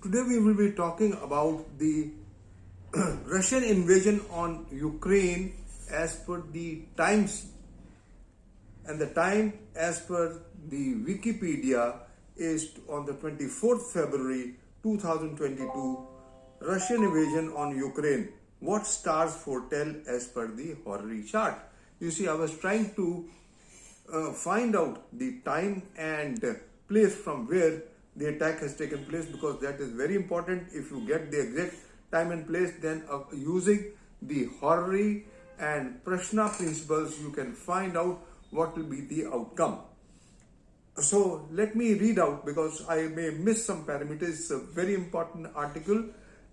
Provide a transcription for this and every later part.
Today we will be talking about the Russian invasion on Ukraine as per the times, and the time as per the Wikipedia is on the 24th February 2022. Russian invasion on Ukraine. What stars foretell as per the Horary chart? You see, I was trying to find out the time and place from where the attack has taken place, because that is very important. If you get the exact time and place, then using the Horary and Prashna principles, you can find out what will be the outcome. So let me read out, because I may miss some parameters. It's a very important article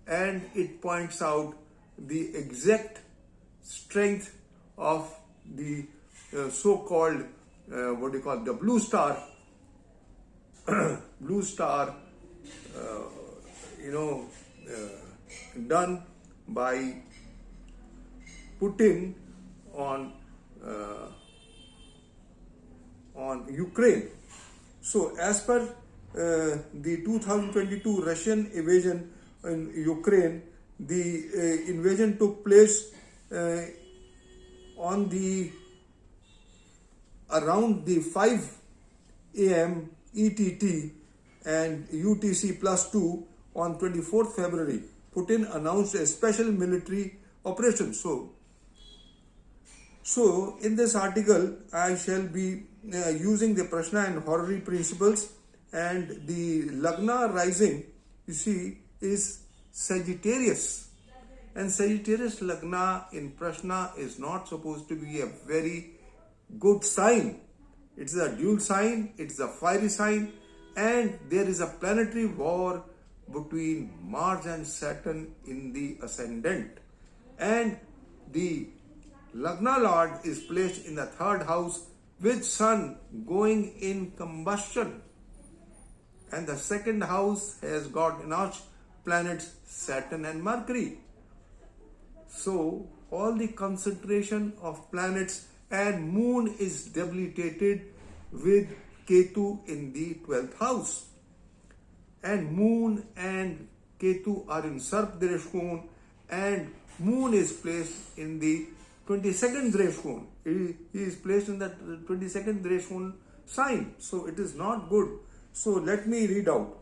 and it points out the exact strength of the so-called the blue star done by Putin on Ukraine. So as per the 2022 Russian invasion in Ukraine, the invasion took place on the around the 5 a.m. ETT and UTC +2 on 24th February. Putin announced a special military operation. So in this article, I shall be using the Prashna and Horary principles, and the Lagna rising, you see, is Sagittarius. And Sagittarius Lagna in Prashna is not supposed to be a very good sign. It's a dual sign, it's a fiery sign, and there is a planetary war between Mars and Saturn in the ascendant. And the Lagna Lord is placed in the third house with Sun going in combustion. And the second house has got notch planets Saturn and Mercury. So all the concentration of planets, and Moon is debilitated with Ketu in the 12th house. And Moon and Ketu are in Sarp Dreshkon, and Moon is placed in the 22nd Dreshkon. He is placed in the 22nd Dreshkon sign. So it is not good. So let me read out.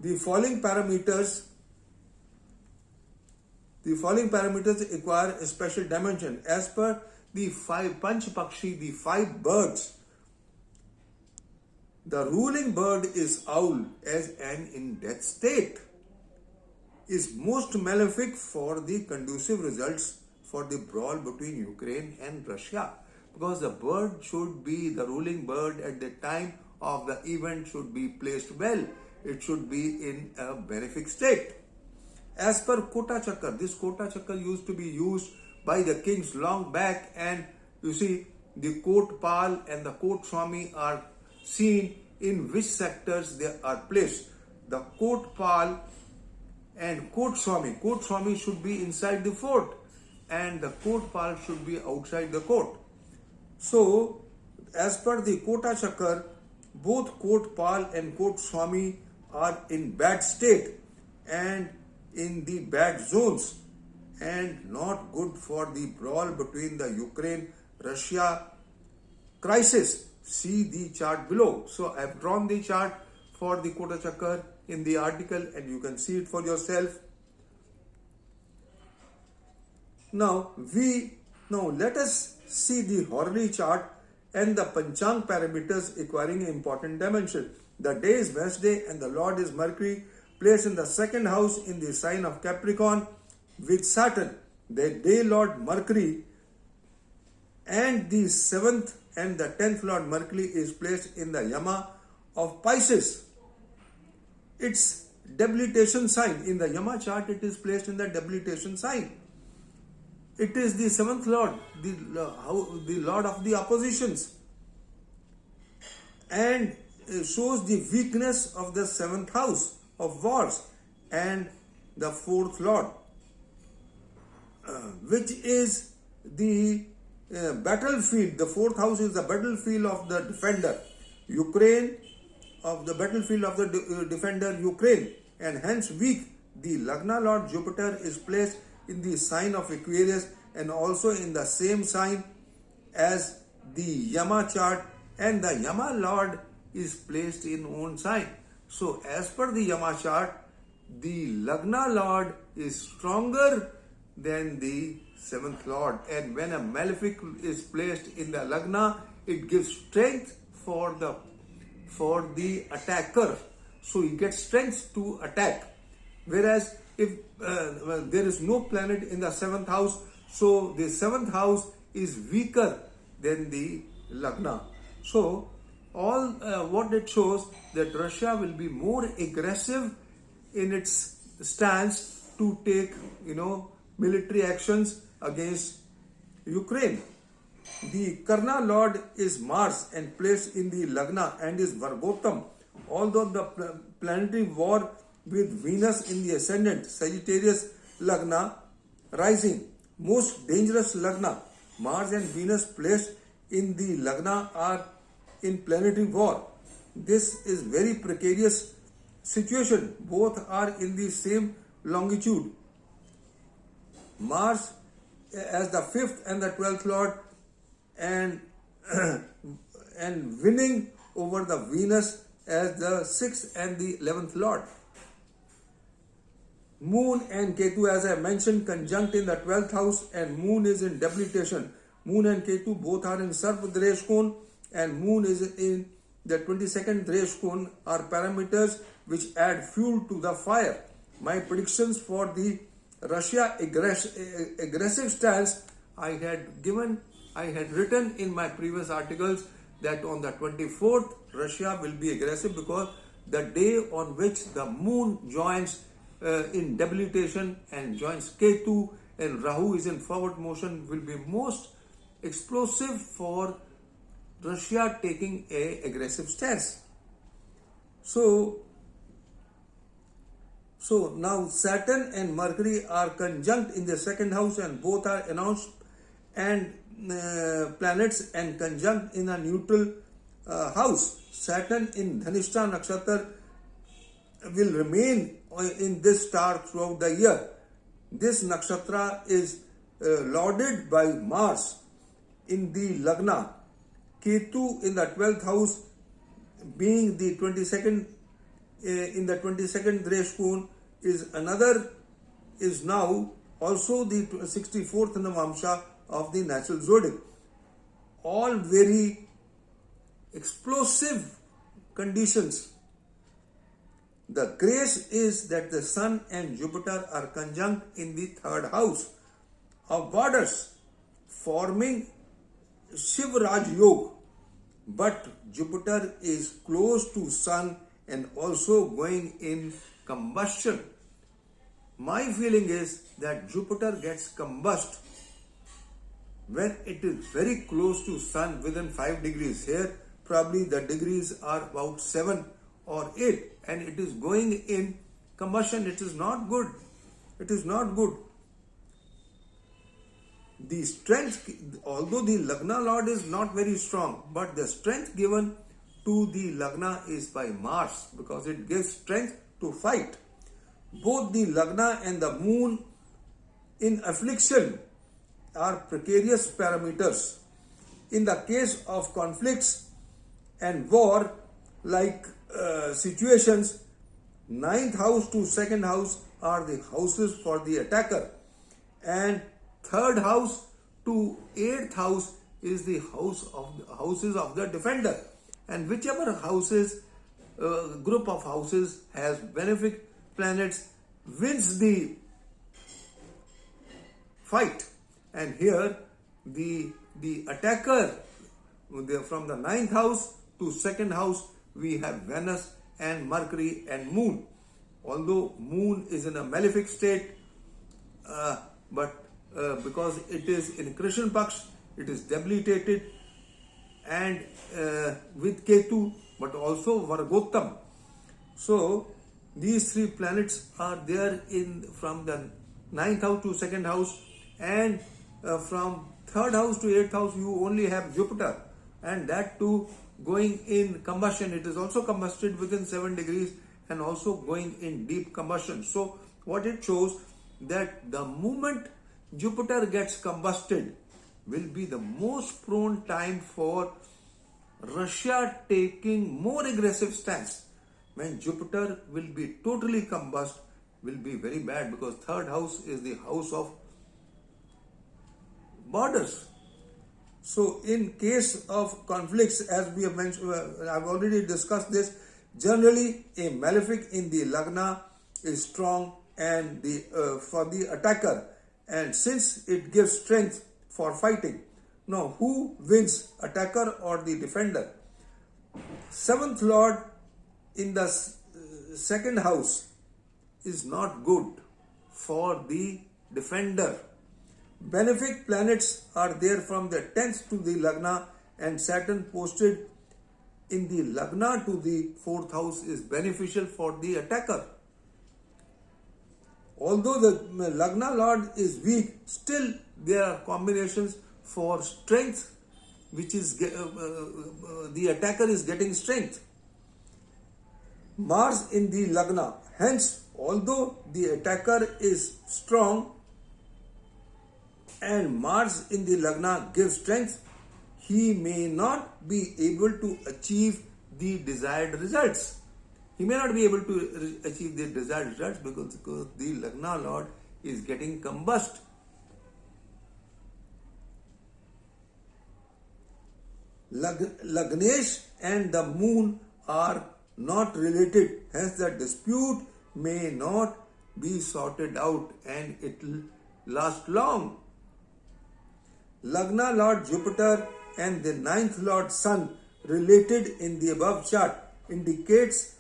The following parameters acquire a special dimension. As per the 5 Panch Pakshi, the 5 birds, the ruling bird is owl, as an in death state is most malefic for the conducive results for the brawl between Ukraine and Russia, because the bird should be, the ruling bird at the time of the event should be placed well. It should be in a benefic state. As per Kota chakra, this Kota chakra used to be used by the kings long back, and you see the Kot Pal and the Kot Swami are seen in which sectors they are placed. The Kot Pal and Kot Swami should be inside the fort, and the Kot Pal should be outside the court. So as per the Kota chakra, both Kot Pal and Kot Swami are in bad state and in the bad zones, and not good for the brawl between the Ukraine-Russia crisis. See the chart below. So I have drawn the chart for the Kota chakra in the article, and you can see it for yourself. Now let us see the Horary chart and the Panchang parameters acquiring an important dimension. The day is Wednesday and the Lord is Mercury, placed in the second house in the sign of Capricorn with Saturn. The day Lord Mercury and the 7th and the 10th Lord Mercury is placed in the Yama of Pisces. Its debilitation sign. In the Yama chart, it is placed in the debilitation sign. It is the 7th Lord, the Lord of the oppositions, and shows the weakness of the 7th house of wars and the 4th Lord, which is the battlefield. The fourth house is the battlefield of the defender, Ukraine, of the battlefield of the defender Ukraine, and hence weak. The Lagna Lord Jupiter is placed in the sign of Aquarius and also in the same sign as the Yama chart, and the Yama Lord is placed in own sign. So as per the Yama chart, the Lagna Lord is stronger than the seventh Lord, and when a malefic is placed in the Lagna, it gives strength for the attacker. So he gets strength to attack. Whereas if there is no planet in the seventh house, so the seventh house is weaker than the Lagna. So all what it shows that Russia will be more aggressive in its stance to take military actions against Ukraine. The Karna Lord is Mars and placed in the Lagna and is Vargotam. Although the planetary war with Venus in the ascendant, Sagittarius Lagna rising, most dangerous Lagna, Mars and Venus placed in the Lagna are in planetary war. This is very precarious situation. Both are in the same longitude. Mars as the 5th and the 12th Lord and winning over the Venus as the 6th and the 11th Lord. Moon and Ketu, as I mentioned, conjunct in the 12th house, and Moon is in debilitation. Moon and Ketu both are in Sarp Dreshkon, and Moon is in the 22nd Dreshkon are parameters which add fuel to the fire. My predictions for the Russia aggressive stance I had written in my previous articles that on the 24th Russia will be aggressive because the day on which the Moon joins in debilitation and joins Ketu and Rahu is in forward motion will be most explosive for Russia taking a aggressive stance. So now Saturn and Mercury are conjunct in the second house and both are announced and planets and conjunct in a neutral house. Saturn in Dhanishta Nakshatra will remain in this star throughout the year. This nakshatra is lauded by Mars in the Lagna. Ketu in the 12th house being the 22nd in the 22nd Dreshkon is now also the 64th Navamsha of the natural zodiac. All very explosive conditions. The grace is that the Sun and Jupiter are conjunct in the third house of borders, forming Shivraj Yoga. But Jupiter is close to Sun and also going in combustion. My feeling is that Jupiter gets combust when it is very close to Sun within 5 degrees. Here probably the degrees are about 7 or 8 and it is going in combustion. It is not good. It is not good. The strength, although the Lagna Lord is not very strong, but the strength given to the Lagna is by Mars because it gives strength to fight. Both the Lagna and the Moon in affliction are precarious parameters. In the case of conflicts and war like situations, 9th house to 2nd house are the houses for the attacker, and 3rd house to 8th house is the houses of the defender, and whichever houses group of houses has benefic planets wins the fight. And here the attacker from the 9th house to 2nd house we have Venus and Mercury and Moon. Although Moon is in a malefic state, but because it is in Krishan Paksh, it is debilitated, and with Ketu, but also Vargottam. So these 3 planets are there from the 9th house to 2nd house and from Third house to eighth house, you only have Jupiter, and that too going in combustion. It is also combusted within 7 degrees and also going in deep combustion. So what it shows, that the moment Jupiter gets combusted will be the most prone time for Russia taking more aggressive stance. When Jupiter will be totally combust, will be very bad, because third house is the house of borders. So in case of conflicts, as we have mentioned, I've already discussed this, generally a malefic in the Lagna is strong and for the attacker, and since it gives strength for fighting. Now, who wins, attacker or the defender? Seventh lord in the second house is not good for the defender. Benefic planets are there from the 10th to the Lagna, and Saturn posted in the Lagna to the 4th house is beneficial for the attacker. Although the Lagna Lord is weak, still there are combinations for strength, which is the attacker is getting strength. Mars in the Lagna. Hence, although the attacker is strong and Mars in the Lagna gives strength, he may not be able to achieve the desired results. He may not be able to achieve the desired results because the Lagna Lord is getting combust. Lagnesh and the moon are not related, hence the dispute may not be sorted out and it will last long. Lagna Lord Jupiter and the 9th Lord Sun related in the above chart indicates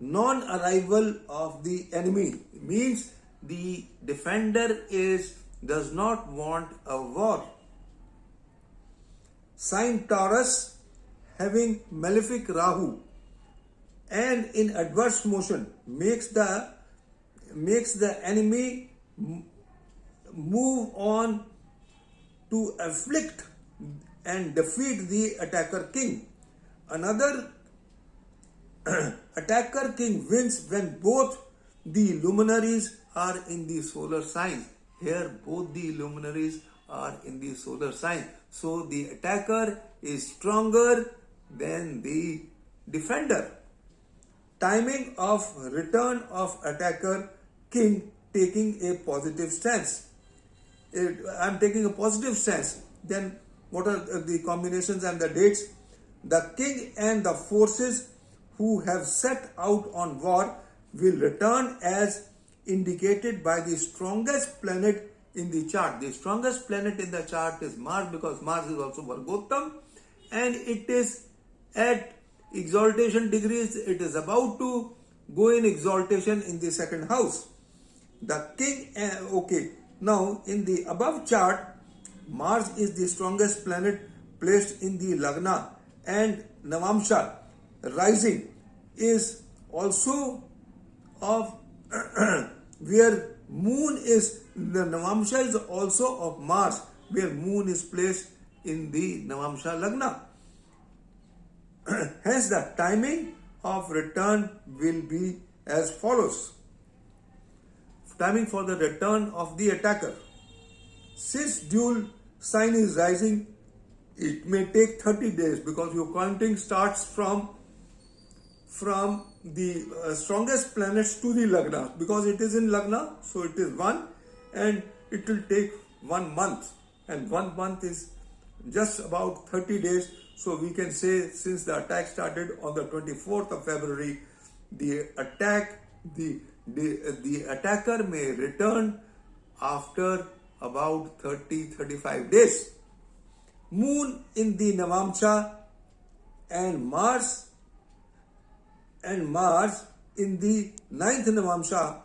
non-arrival of the enemy. It means the defender does not want a war. Sign Taurus having malefic Rahu and in adverse motion makes the enemy move on to afflict and defeat the attacker king. Another attacker king wins when both the luminaries are in the solar sign. Here both the luminaries are in the solar sign. So the attacker is stronger than the defender. Timing of return of attacker king taking a positive stance. I'm taking a positive stance. Then what are the combinations and the dates? The king and the forces who have set out on war will return as indicated by the strongest planet in the chart. The strongest planet in the chart is Mars, because Mars is also Vargottam and it is at exaltation degrees. It is about to go in exaltation in the second house. The king, okay. Now in the above chart, Mars is the strongest planet placed in the Lagna, and Navamsha rising is also of where moon is, the Navamsha is also of Mars, where moon is placed in the Navamsha Lagna. Hence the timing of return will be as follows. Timing for the return of the attacker. Since dual sign is rising, it may take 30 days because your counting starts from the strongest planets to the Lagna, because it is in Lagna, so it is 1 and it will take 1 month, and 1 month is just about 30 days. So we can say since the attack started on the 24th of February, the attacker may return after about 30-35 days. Moon in the Navamsha and Mars in the 9th Navamsha,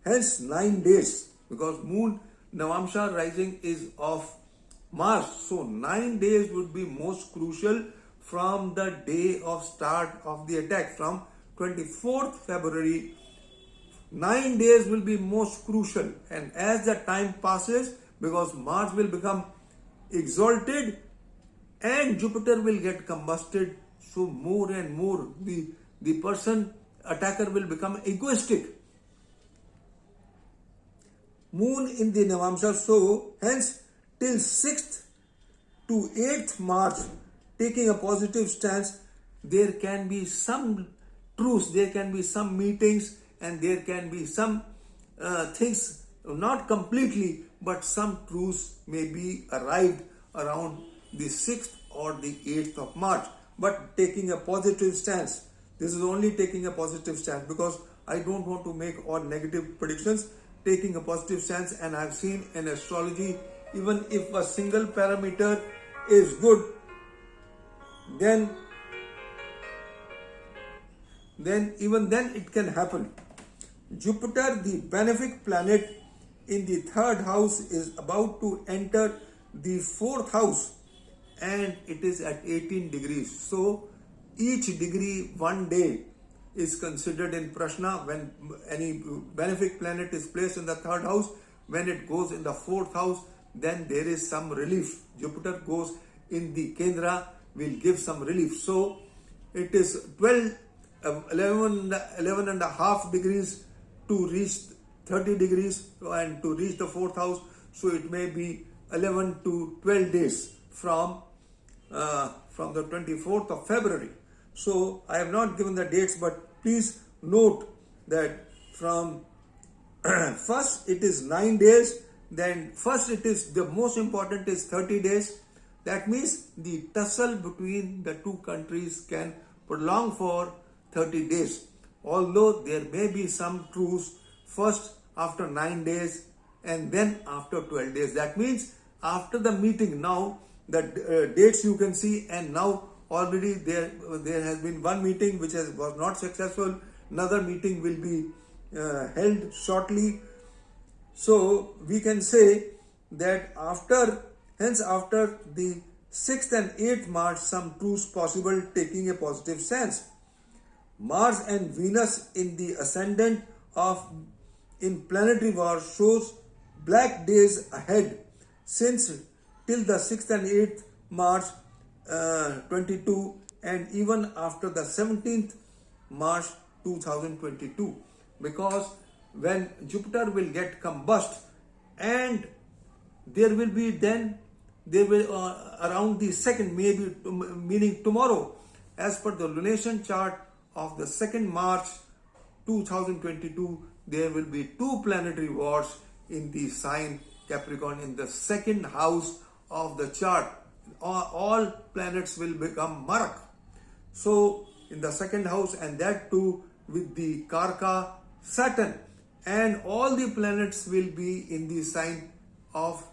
hence 9 days, because moon Navamsha rising is of Mars, so 9 days would be most crucial from the day of start of the attack. From 24th February, 9 days will be most crucial, and as the time passes, because Mars will become exalted and Jupiter will get combusted. So more and more the person attacker will become egoistic. Moon in the Navamsha, so hence till 6th to 8th March, taking a positive stance, there can be some truce, there can be some meetings, and there can be some things, not completely, but some truce may be arrived around the 6th or the 8th of March. But taking a positive stance, this is only taking a positive stance, because I don't want to make all negative predictions. Taking a positive stance, and I've seen in astrology, even if a single parameter is good, then even then it can happen. Jupiter, the benefic planet in the 3rd house, is about to enter the 4th house, and it is at 18 degrees. So each degree 1 day is considered in Prashna. When any benefic planet is placed in the 3rd house, when it goes in the 4th house, then there is some relief. Jupiter goes in the Kendra, will give some relief. So it is 11 and a half degrees to reach 30 degrees and to reach the 4th house. So it may be 11 to 12 days from the 24th of February. So I have not given the dates, but please note that from first it is 9 days, then first it is the most important is 30 days. That means the tussle between the two countries can prolong for 30 days. Although there may be some truce first after 9 days and then after 12 days. That means after the meeting, now the dates you can see, and now already there has been one meeting which was not successful. Another meeting will be held shortly. So we can say that after the 6th and 8th March, some truce possible, taking a positive stance. Mars and Venus in the ascendant in planetary war shows black days ahead, since till the 6th and 8th March 22, and even after the 17th March 2022, because when Jupiter will get combust, and there will around the 2nd, maybe meaning tomorrow, as per the lunation chart of the 2nd March 2022, there will be 2 planetary wars in the sign Capricorn, in the 2nd house of the chart. All planets will become Marak. So in the 2nd house, and that too with the Karka Saturn, and all the planets will be in the sign of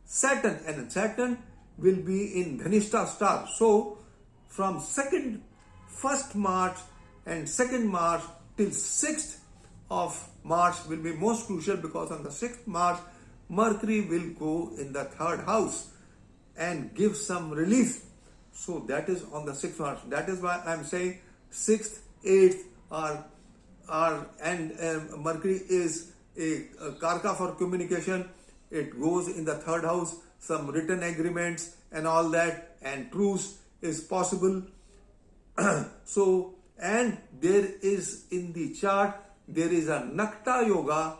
Saturn, and Saturn will be in Dhanishta star. So from 1st March and 2nd March till 6th of March will be most crucial, because on the 6th March Mercury will go in the 3rd house and give some relief. So that is on the 6th March. That is why I am saying 6th, 8th and Mercury is a Karka for communication. It goes in the 3rd house, some written agreements and all that, and truce is possible. So, and there is in the chart, there is a Nakta Yoga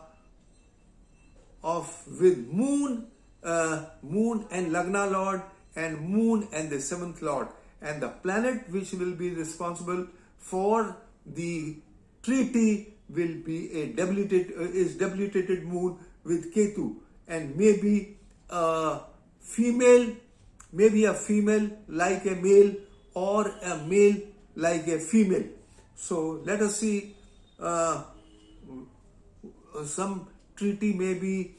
with Moon and Lagna Lord, and Moon and the 7th Lord, and the planet which will be responsible for the treaty will be a debilitated Moon with Ketu, and maybe a female like a male, or a male like a female. So let us see, some treaty may be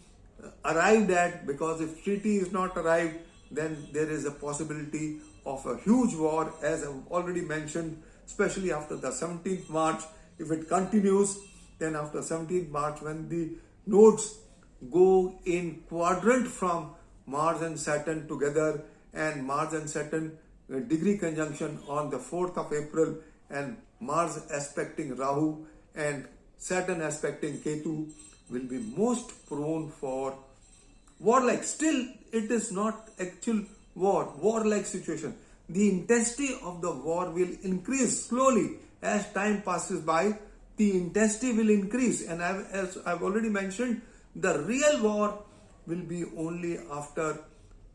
arrived at, because if treaty is not arrived, then there is a possibility of a huge war, as I've already mentioned, especially after the 17th March. If it continues, then after 17th March, when the nodes go in quadrant from Mars and Saturn together, and Mars and Saturn degree conjunction on the 4th of April, and Mars aspecting Rahu and Saturn aspecting Ketu, will be most prone for warlike. Still, it is not actual warlike situation. The intensity of the war will increase slowly as time passes by. The intensity will increase, and as I've already mentioned, the real war will be only after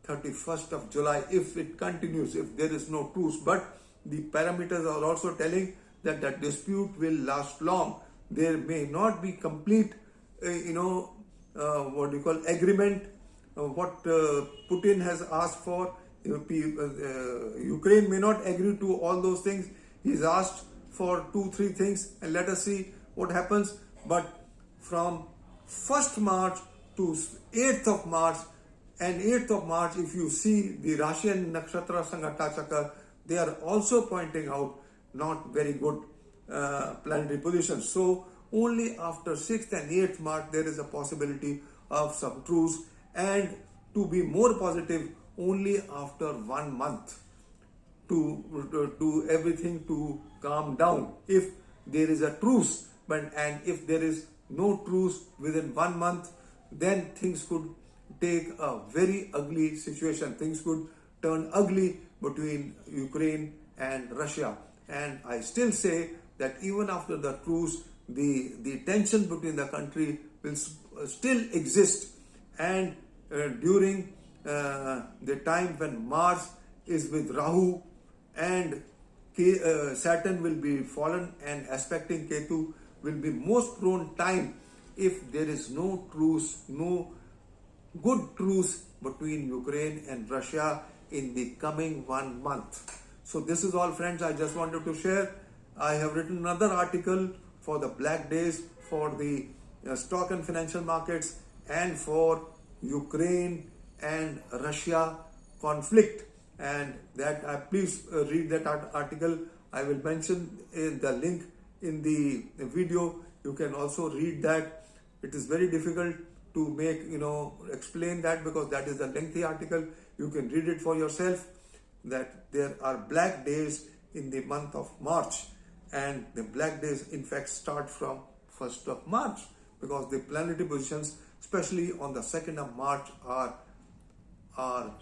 31st of July if it continues, if there is no truce. But the parameters are also telling that the dispute will last long. There may not be complete, agreement. What Putin has asked for, Ukraine may not agree to all those things. He's asked for 2-3 things, and let us see what happens. But from 1st March to 8th of March, and 8th of March, if you see the Russian Nakshatra Sangata Chakra, they are also pointing out not very good planetary positions. So only after 6th and 8th March there is a possibility of some truce, and to be more positive, only after 1 month to everything to calm down. If there is a truce, and if there is no truce within 1 month, then things could take a very ugly situation. Things could turn ugly between Ukraine and Russia. And I still say that even after the truce, the tension between the country will still exist. And during the time when Mars is with Rahu and Saturn will be fallen and aspecting Ketu, will be most prone time if there is no truce, no good truce between Ukraine and Russia in the coming 1 month. So this is all, friends, I just wanted to share. I have written another article for the black days, for the stock and financial markets, and for Ukraine and Russia conflict. And that please read that article. I will mention the link in the video. You can also read that. It is very difficult to make, explain that, because that is a lengthy article. You can read it for yourself, that there are black days in the month of March, and the black days in fact start from 1st of March, because the planetary positions, especially on the 2nd of March, are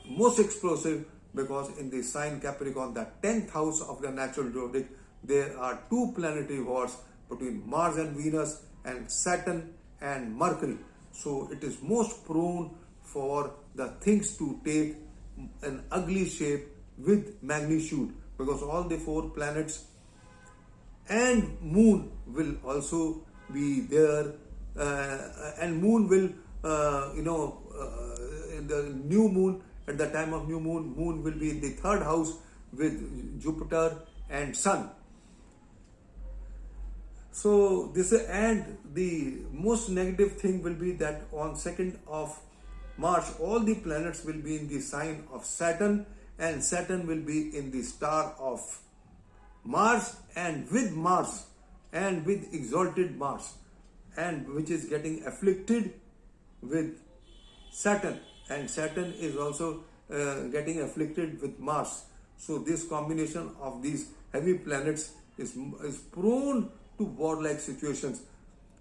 most explosive, because in the sign Capricorn, the 10th house of the natural zodiac, there are 2 planetary wars between Mars and Venus and Saturn and Mercury. So it is most prone for the things to take an ugly shape with magnitude, because all the 4 planets and moon will also be there, and moon will in the new moon, at the time of new moon will be in the 3rd house with Jupiter and Sun. So this, and the most negative thing will be that on 2nd of March all the planets will be in the sign of Saturn, and Saturn will be in the star of Mars, and with exalted Mars, and which is getting afflicted with Saturn, and Saturn is also getting afflicted with Mars. So this combination of these heavy planets is prone to warlike situations.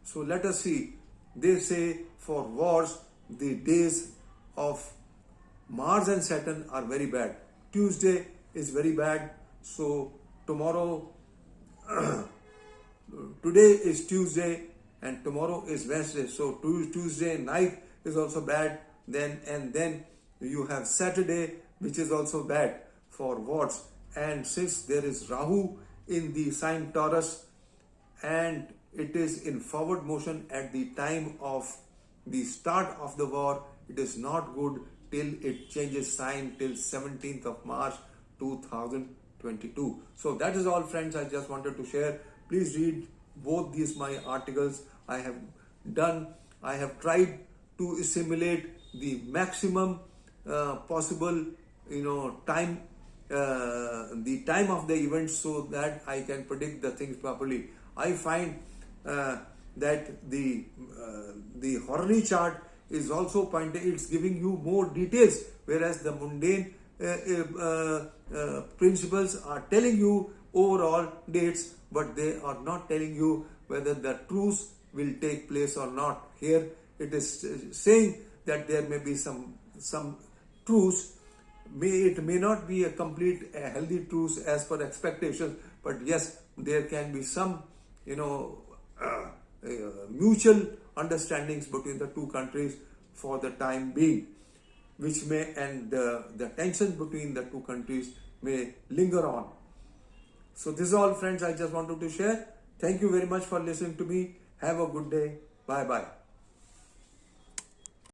So let us see. They say for wars, the days of Mars and Saturn are very bad. Tuesday is very bad. So tomorrow, today is Tuesday and tomorrow is Wednesday. So Tuesday night is also bad. Then you have Saturday, which is also bad for wars. And since there is Rahu in the sign Taurus, and it is in forward motion at the time of the start of the war, it is not good till it changes sign till 17th of March 2022. So that is all, friends, I just wanted to share. Please read both these my articles. I have tried to assimilate the maximum possible time, the time of the event, so that I can predict the things properly. I find that the Horary chart is also pointing, it's giving you more details, whereas the mundane principles are telling you overall dates, but they are not telling you whether the truce will take place or not. Here it is saying that there may be some truce. It may not be a complete healthy truce as per expectations, but yes, there can be some, mutual understandings between the two countries for the time being, which may, and the tensions between the two countries may linger on. So this is all, friends, I just wanted to share. Thank you very much for listening to me. Have a good day. Bye bye.